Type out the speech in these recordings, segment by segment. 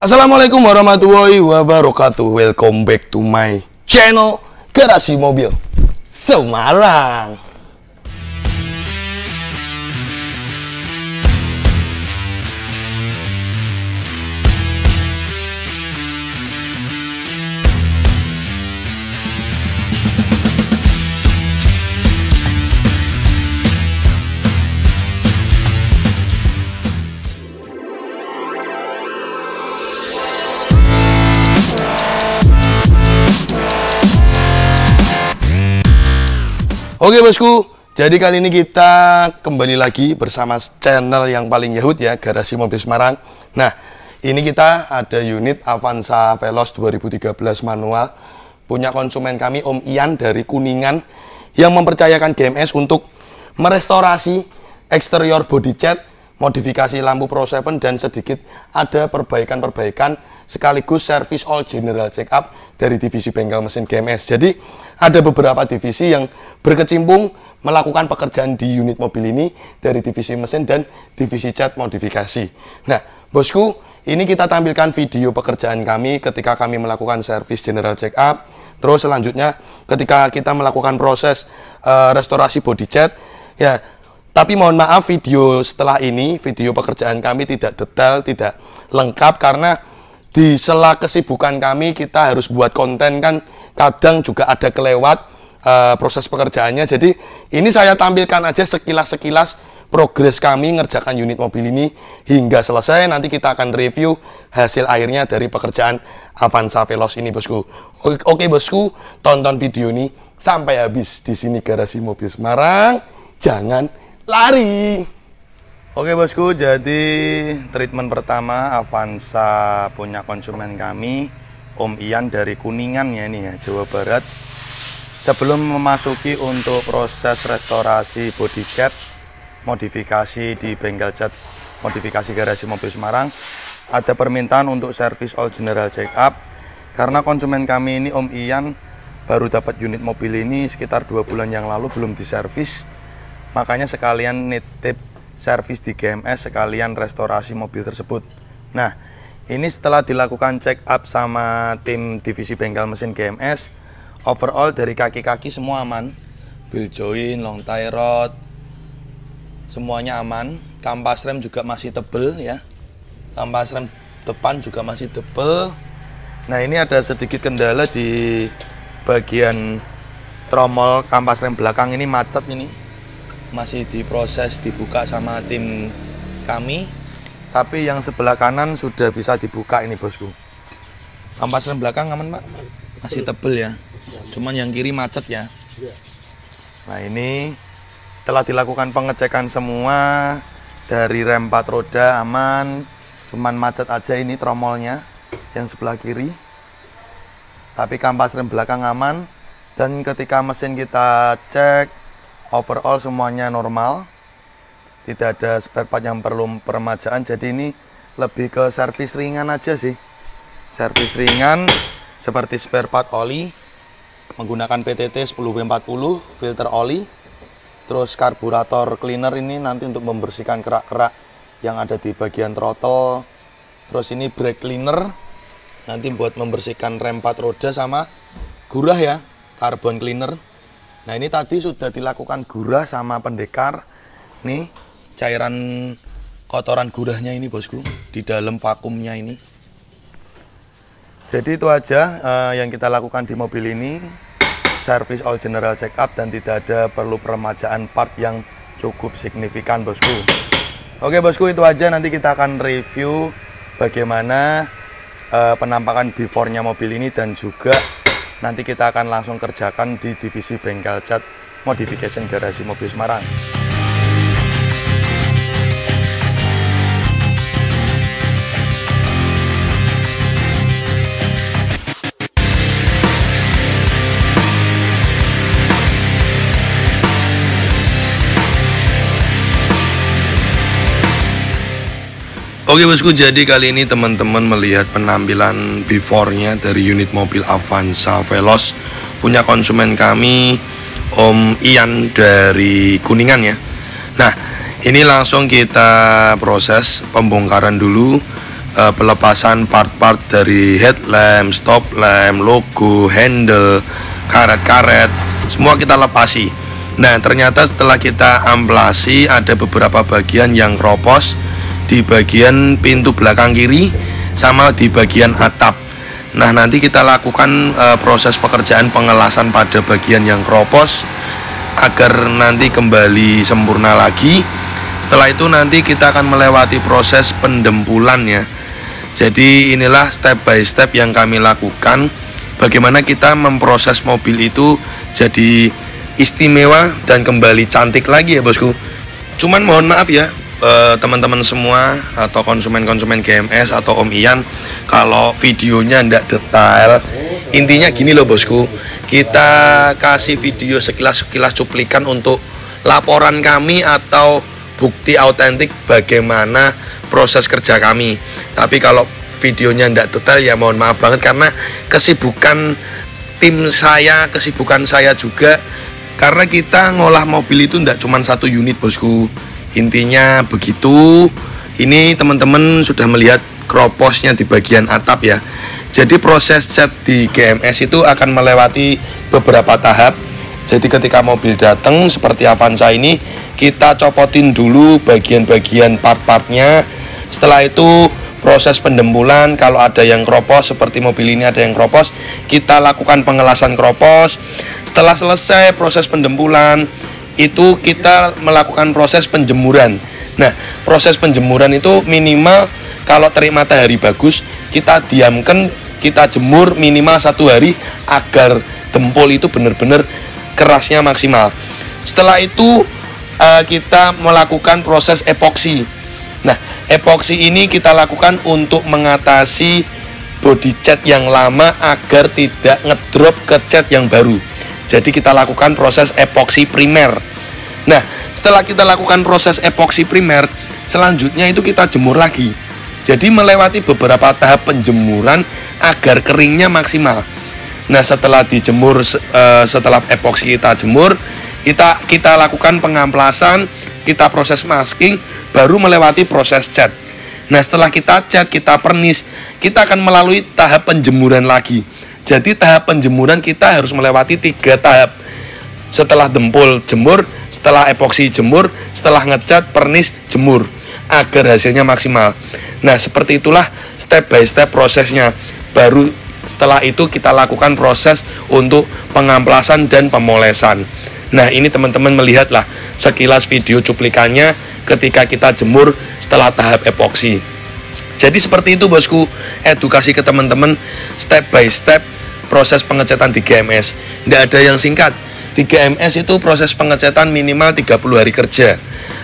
Assalamualaikum warahmatullahi wabarakatuh. Welcome back to my channel Garasi Mobil Semarang. Oke bosku, jadi kali ini kita kembali lagi bersama channel yang paling yahut ya, Garasi Mobil Semarang. Nah, ini kita ada unit Avanza Veloz 2013 manual, punya konsumen kami Om Ian dari Kuningan, yang mempercayakan GMS untuk merestorasi eksterior body cat, modifikasi lampu Pro 7, dan sedikit ada perbaikan-perbaikan sekaligus service all general check up dari divisi bengkel mesin GMS. Jadi ada beberapa divisi yang berkecimpung melakukan pekerjaan di unit mobil ini dari divisi mesin dan divisi cat modifikasi. Nah bosku, ini kita tampilkan video pekerjaan kami ketika kami melakukan service general check up. Terus selanjutnya ketika kita melakukan proses restorasi body cat ya. Tapi mohon maaf, video setelah ini, video pekerjaan kami tidak detail, tidak lengkap, karena di sela kesibukan kami kita harus buat konten kan, kadang juga ada kelewat proses pekerjaannya. Jadi ini saya tampilkan aja sekilas-sekilas progres kami ngerjakan unit mobil ini hingga selesai. Nanti kita akan review hasil akhirnya dari pekerjaan Avanza Veloz ini bosku. Oke bosku, tonton video ini sampai habis. Di sini Garasi Mobil Semarang, jangan lari. Oke bosku, jadi treatment pertama Avanza punya konsumen kami Om Ian dari Kuningan ya, ini ya, Jawa Barat. Sebelum memasuki untuk proses restorasi body cat modifikasi di bengkel cat modifikasi Garasi Mobil Semarang, ada permintaan untuk service all general check up, karena konsumen kami ini Om Ian baru dapat unit mobil ini sekitar 2 bulan yang lalu, belum diservis. Makanya sekalian nitip servis di GMS, sekalian restorasi mobil tersebut. Nah, ini setelah dilakukan check up sama tim divisi bengkel mesin GMS, overall dari kaki-kaki semua aman, wheel joint, long tie rod, semuanya aman. Kampas rem juga masih tebel ya, kampas rem depan juga masih tebel. Nah, ini ada sedikit kendala di bagian tromol kampas rem belakang, ini macet, ini masih diproses dibuka sama tim kami. Tapi yang sebelah kanan sudah bisa dibuka ini bosku. Kampas rem belakang aman pak, masih tebel ya, cuman yang kiri macet ya. Nah ini setelah dilakukan pengecekan semua, dari rem 4 roda aman, cuman macet aja ini tromolnya yang sebelah kiri. Tapi kampas rem belakang aman, dan ketika mesin kita cek, overall semuanya normal, tidak ada spare part yang perlu peremajaan. Jadi ini lebih ke servis ringan aja sih, servis ringan seperti spare part oli menggunakan PTT 10W40 filter oli, terus karburator cleaner ini nanti untuk membersihkan kerak-kerak yang ada di bagian throttle. Terus ini brake cleaner nanti buat membersihkan rem 4 roda, sama gurah ya, carbon cleaner. Nah ini tadi sudah dilakukan gurah sama pendekar. Nih cairan kotoran gurahnya ini bosku, di dalam vakumnya ini. Jadi itu aja yang kita lakukan di mobil ini, service all general check up, dan tidak ada perlu peremajaan part yang cukup signifikan bosku. Oke bosku, itu aja. Nanti kita akan review bagaimana penampakan before-nya mobil ini, dan juga nanti kita akan langsung kerjakan di divisi bengkel cat modification Garasi Mobil Semarang. Oke bosku, jadi kali ini teman-teman melihat penampilan before-nya dari unit mobil Avanza Veloz punya konsumen kami Om Ian dari Kuningan ya. Nah, ini langsung kita proses pembongkaran dulu pelepasan part-part dari headlamp, stop lamp, logo, handle, karet-karet, semua kita lepasi. Nah, ternyata setelah kita amplasi ada beberapa bagian yang kropos di bagian pintu belakang kiri sama di bagian atap. Nah, nanti kita lakukan proses pekerjaan pengelasan pada bagian yang kropos agar nanti kembali sempurna lagi. Setelah itu nanti kita akan melewati proses pendempulan ya. Jadi inilah step by step yang kami lakukan, bagaimana kita memproses mobil itu jadi istimewa dan kembali cantik lagi ya bosku. Cuman mohon maaf ya teman-teman semua atau konsumen-konsumen GMS atau Om Ian, kalau videonya ndak detail. Intinya gini loh bosku, kita kasih video sekilas-sekilas cuplikan untuk laporan kami atau bukti autentik bagaimana proses kerja kami. Tapi kalau videonya ndak detail ya mohon maaf banget, karena kesibukan tim saya, kesibukan saya juga, karena kita ngolah mobil itu ndak cuma satu unit bosku. Intinya begitu. Ini teman-teman sudah melihat kroposnya di bagian atap ya. Jadi proses cat di GMS itu akan melewati beberapa tahap. Jadi ketika mobil datang seperti Avanza ini, kita copotin dulu bagian-bagian part-partnya. Setelah itu proses pendempulan, kalau ada yang kropos seperti mobil ini ada yang kropos, kita lakukan pengelasan kropos. Setelah selesai proses pendempulan, itu kita melakukan proses penjemuran. Nah, proses penjemuran itu minimal kalau terik matahari bagus, kita diamkan, kita jemur minimal 1 hari agar dempul itu benar-benar kerasnya maksimal. Setelah itu kita melakukan proses epoksi. Nah, epoksi ini kita lakukan untuk mengatasi body cat yang lama agar tidak ngedrop ke cat yang baru. Jadi kita lakukan proses epoksi primer. Nah, setelah kita lakukan proses epoksi primer, selanjutnya itu kita jemur lagi. Jadi melewati beberapa tahap penjemuran agar keringnya maksimal. Nah, setelah dijemur, setelah epoksi kita jemur, kita lakukan pengamplasan, kita proses masking, baru melewati proses cat. Nah, setelah kita cat, kita pernis, kita akan melalui tahap penjemuran lagi. Jadi tahap penjemuran kita harus melewati 3 tahap. Setelah dempul jemur, setelah epoksi jemur, setelah ngecat, pernis, jemur, agar hasilnya maksimal. Nah, seperti itulah step by step prosesnya. Baru setelah itu kita lakukan proses untuk pengamplasan dan pemolesan. Nah, ini teman-teman melihatlah sekilas video cuplikannya ketika kita jemur setelah tahap epoksi. Jadi seperti itu bosku, edukasi ke teman-teman step by step proses pengecatan di GMS. Tidak ada yang singkat. Di GMS itu proses pengecatan minimal 30 hari kerja.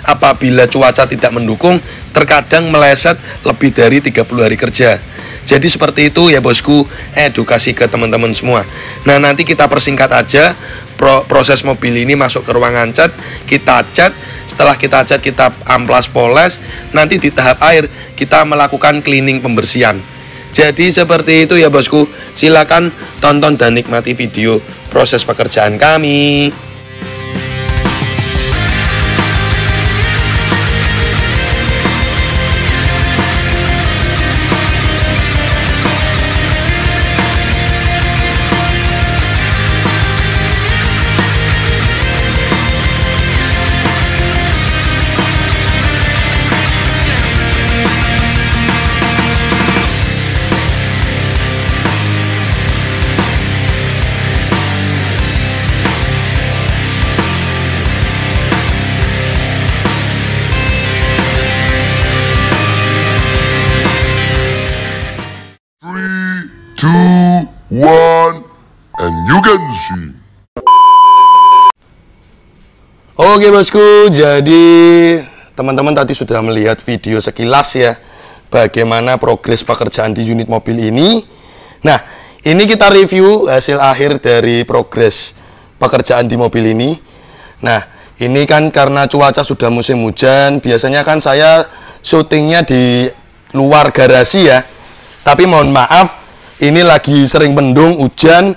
Apabila cuaca tidak mendukung, terkadang meleset lebih dari 30 hari kerja. Jadi seperti itu ya bosku, edukasi ke teman-teman semua. Nah, nanti kita persingkat aja proses mobil ini masuk ke ruangan cat, kita cat. Setelah kita cat, kita amplas poles. Nanti di tahap akhir kita melakukan cleaning pembersihan. Jadi seperti itu ya bosku. Silakan tonton dan nikmati video proses pekerjaan kami. One, and you can see. Oke bosku, jadi teman-teman tadi sudah melihat video sekilas ya, bagaimana progres pekerjaan di unit mobil ini. Nah, ini kita review hasil akhir dari progres pekerjaan di mobil ini. Nah, ini kan karena cuaca sudah musim hujan, biasanya kan saya syutingnya di luar garasi ya. Tapi mohon maaf, ini lagi sering mendung, hujan,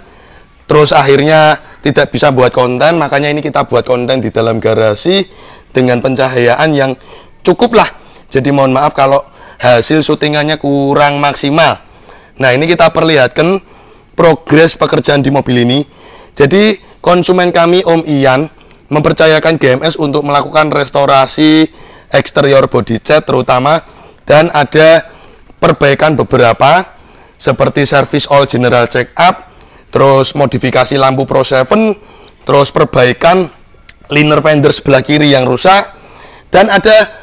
terus akhirnya tidak bisa buat konten. Makanya ini kita buat konten di dalam garasi dengan pencahayaan yang cukup lah. Jadi mohon maaf kalau hasil syutingannya kurang maksimal. Nah, ini kita perlihatkan progres pekerjaan di mobil ini. Jadi konsumen kami Om Ian mempercayakan GMS untuk melakukan restorasi eksterior body cat terutama, dan ada perbaikan beberapa seperti service all general check up, terus modifikasi lampu Pro 7, terus perbaikan liner fender sebelah kiri yang rusak, dan ada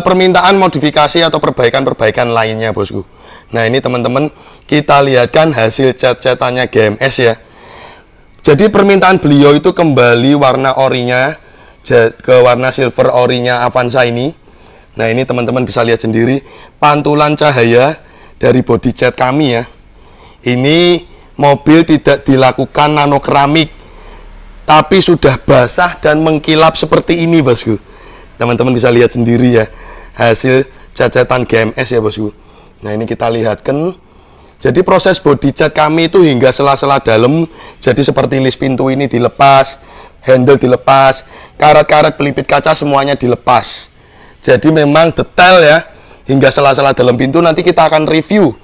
permintaan modifikasi atau perbaikan-perbaikan lainnya, bosku. Nah, ini teman-teman kita lihatkan hasil cat-catannya GMS ya. Jadi permintaan beliau itu kembali warna orinya ke warna silver orinya Avanza ini. Nah, ini teman-teman bisa lihat sendiri pantulan cahaya dari body cat kami ya. Ini mobil tidak dilakukan nano keramik, tapi sudah basah dan mengkilap seperti ini, bosku. Teman-teman bisa lihat sendiri ya hasil cat-catan GMS ya, bosku. Nah, ini kita lihatkan. Jadi proses body cat kami itu hingga sela-sela dalam. Jadi seperti list pintu ini dilepas, handle dilepas, karet-karet pelipit kaca semuanya dilepas. Jadi memang detail ya hingga sela-sela dalam pintu. Nanti kita akan review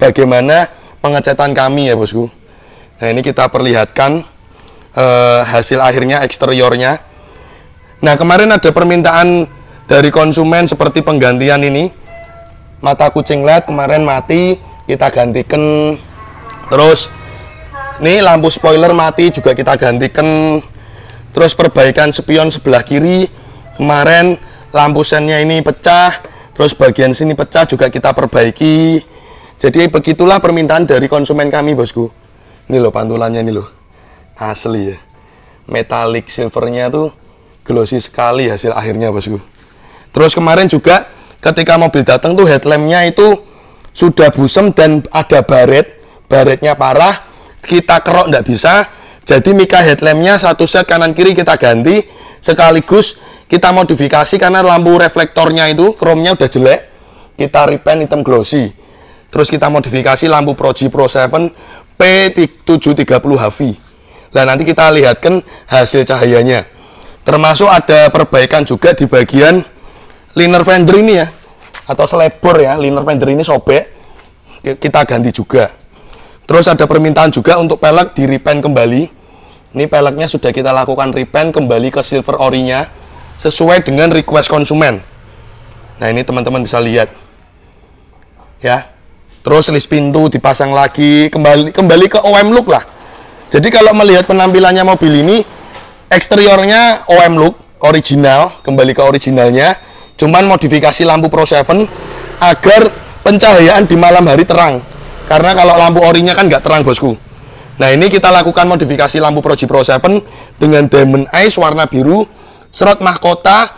bagaimana pengecatan kami ya, bosku. Nah, ini kita perlihatkan hasil akhirnya eksteriornya. Nah, kemarin ada permintaan dari konsumen seperti penggantian ini. Mata kucing LED kemarin mati, kita gantikan. Terus nih lampu spoiler mati juga kita gantikan. Terus perbaikan spion sebelah kiri kemarin lampu sennya ini pecah, terus bagian sini pecah juga kita perbaiki. Jadi begitulah permintaan dari konsumen kami, bosku. Ini loh pantulannya, ini loh asli ya, metalik silvernya tuh glossy sekali hasil akhirnya, bosku. Terus kemarin juga ketika mobil datang tuh headlampnya itu sudah busem dan ada baretnya parah, kita kerok nggak bisa. Jadi mika headlampnya satu set kanan kiri kita ganti, sekaligus kita modifikasi karena lampu reflektornya itu chrome-nya udah jelek, kita repaint hitam glossy. Terus kita modifikasi lampu Pro 7 P730 HV. Nah, nanti kita lihatkan hasil cahayanya. Termasuk ada perbaikan juga di bagian liner fender ini ya, atau selebor ya, liner fender ini sobek, kita ganti juga. Terus ada permintaan juga untuk pelek di repaint kembali. Ini peleknya sudah kita lakukan repaint kembali ke silver orinya sesuai dengan request konsumen. Nah, ini teman-teman bisa lihat ya. Terus list pintu dipasang lagi, kembali ke OM look lah. Jadi kalau melihat penampilannya mobil ini, eksteriornya OM look original, kembali ke originalnya. Cuman modifikasi lampu Pro 7 agar pencahayaan di malam hari terang. Karena kalau lampu orinya kan nggak terang, bosku. Nah, ini kita lakukan modifikasi lampu Pro 7 dengan Diamond Eyes warna biru, serot mahkota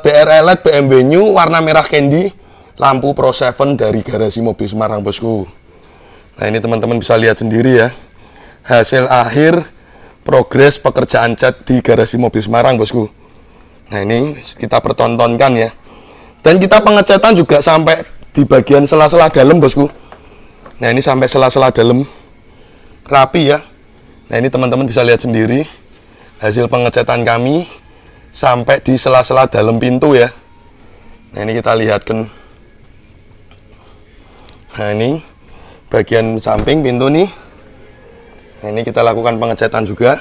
DR LED BMW New warna merah candy, lampu Pro 7 dari garasi mobil Semarang, bosku. Nah, ini teman-teman bisa lihat sendiri ya hasil akhir progres pekerjaan cat di garasi mobil Semarang, bosku. Nah, ini kita pertontonkan ya. Dan kita pengecatan juga sampai di bagian sela-sela dalam, bosku. Nah, ini sampai sela-sela dalam rapi ya. Nah, ini teman-teman bisa lihat sendiri hasil pengecatan kami sampai di sela-sela dalam pintu ya. Nah, ini kita lihatkan. Nah, ini bagian samping pintu nih. Nah, ini kita lakukan pengecatan juga.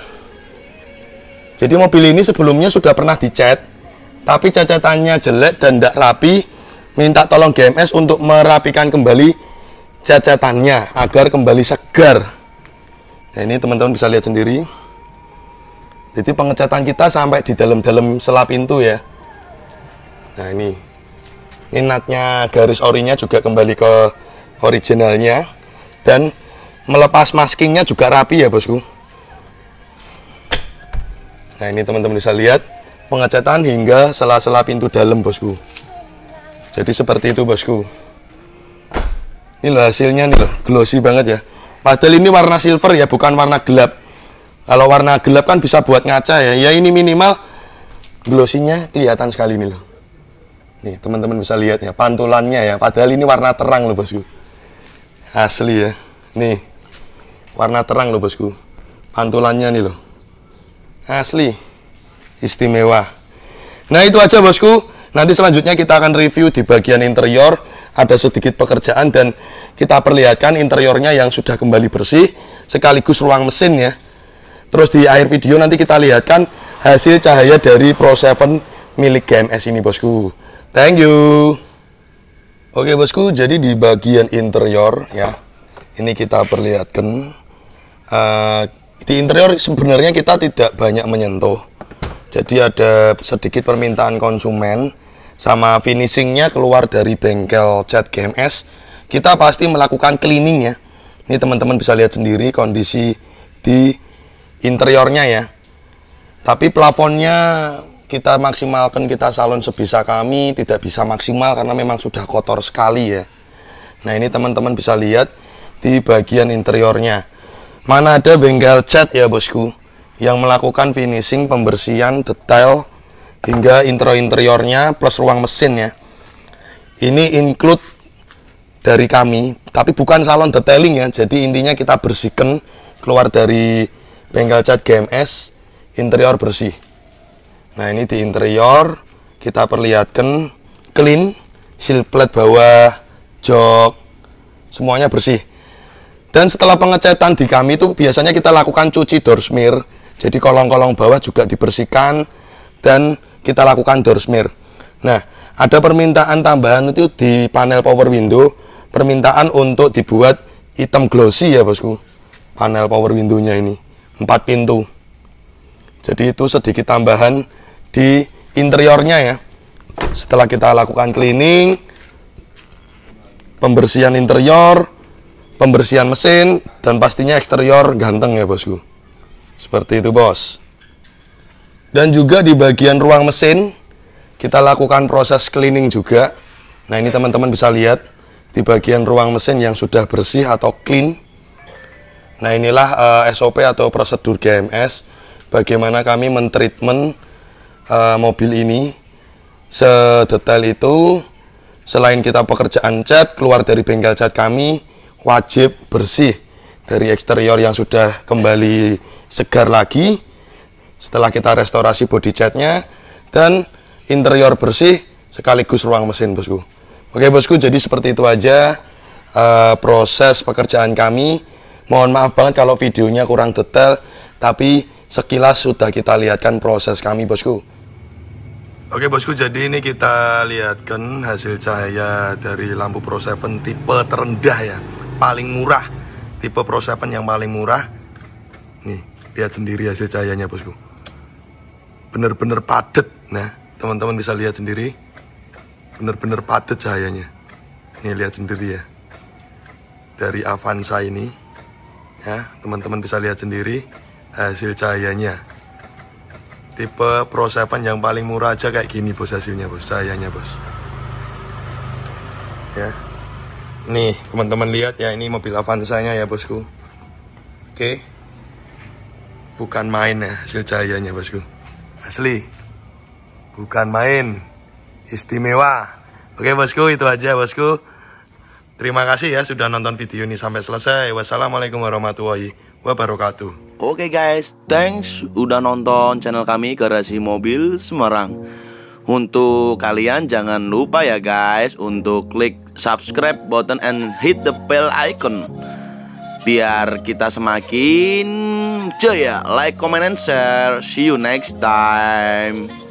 Jadi mobil ini sebelumnya sudah pernah dicat, tapi cacatannya jelek dan tidak rapi. Minta tolong GMS untuk merapikan kembali cacatannya agar kembali segar. Nah, ini teman-teman bisa lihat sendiri. Jadi pengecatan kita sampai di dalam-dalam sela pintu ya. Nah, ini natnya garis orinya juga kembali ke originalnya, dan melepas maskingnya juga rapi ya, bosku. Nah, ini teman-teman bisa lihat pengecatan hingga sela-sela pintu dalam, bosku. Jadi seperti itu, bosku. Ini loh hasilnya nih loh, glossy banget ya. Padahal ini warna silver ya, bukan warna gelap. Kalau warna gelap kan bisa buat ngaca ya. Ya, ini minimal glossy-nya kelihatan sekali nih loh. Nih, teman-teman bisa lihat ya pantulannya ya. Padahal ini warna terang loh, bosku. Asli ya. Nih, warna terang loh, bosku. Pantulannya nih loh. Asli istimewa. Nah, itu aja, bosku. Nanti selanjutnya kita akan review di bagian interior, ada sedikit pekerjaan dan kita perlihatkan interiornya yang sudah kembali bersih, sekaligus ruang mesin ya. Terus di akhir video nanti kita lihatkan hasil cahaya dari Pro 7 milik GMS ini bosku. Thank you. Oke bosku, jadi di bagian interior ya, ini kita perlihatkan di interior sebenarnya kita tidak banyak menyentuh. Jadi ada sedikit permintaan konsumen sama finishingnya keluar dari bengkel cat GMS. Kita pasti melakukan cleaning ya. Ini teman-teman bisa lihat sendiri kondisi di interiornya ya. Tapi plafonnya kita maksimalkan, kita salon sebisa kami, tidak bisa maksimal karena memang sudah kotor sekali ya. Nah ini teman-teman bisa lihat di bagian interiornya. Mana ada bengkel cat ya bosku yang melakukan finishing, pembersihan detail hingga interiornya plus ruang mesin ya. Ini include dari kami, tapi bukan salon detailing ya. Jadi intinya kita bersihkan keluar dari bengkel cat GMS, interior bersih. Nah ini di interior kita perlihatkan clean, seal plate bawah, jok, semuanya bersih. Dan setelah pengecatan di kami itu biasanya kita lakukan cuci door smear. Jadi kolong-kolong bawah juga dibersihkan dan kita lakukan door smear. Nah ada permintaan tambahan itu di panel power window, permintaan untuk dibuat hitam glossy ya bosku. Panel power window-nya ini 4 pintu. Jadi itu sedikit tambahan di interiornya ya. Setelah kita lakukan cleaning, pembersihan interior, pembersihan mesin, dan pastinya eksterior ganteng ya bosku. Seperti itu bos. Dan juga di bagian ruang mesin kita lakukan proses cleaning juga. Nah ini teman-teman bisa lihat di bagian ruang mesin yang sudah bersih atau clean. Nah inilah SOP atau prosedur GMS bagaimana kami mentreatment mobil ini sedetail itu. Selain kita pekerjaan cat keluar dari bengkel cat kami, wajib bersih dari eksterior yang sudah kembali segar lagi setelah kita restorasi body catnya, dan interior bersih sekaligus ruang mesin bosku. Oke bosku, jadi seperti itu aja proses pekerjaan kami. Mohon maaf banget kalau videonya kurang detail, tapi sekilas sudah kita lihatkan proses kami bosku. Oke bosku, jadi ini kita lihatkan hasil cahaya dari lampu Pro 7 tipe terendah ya, paling murah, tipe Pro 7 yang paling murah. Nih, lihat sendiri hasil cahayanya bosku, bener-bener padet. Nah teman-teman bisa lihat sendiri, bener-bener padet cahayanya. Nih lihat sendiri ya, dari Avanza ini ya, teman-teman bisa lihat sendiri hasil cahayanya. Tipe Pro 7 yang paling murah aja kayak gini bos hasilnya bos, cahayanya bos ya. Nih teman-teman lihat ya, ini mobil Avanza-nya ya bosku. Oke, bukan main ya hasil cahayanya bosku, asli bukan main, istimewa. Oke bosku, itu aja bosku. Terima kasih ya sudah nonton video ini sampai selesai. Wassalamualaikum warahmatullahi wabarakatuh. Oke guys, thanks udah nonton channel kami Garasi Mobil Semarang. Untuk kalian jangan lupa ya guys untuk klik subscribe button and hit the bell icon biar kita semakin jaya. Like, comment, and share. See you next time.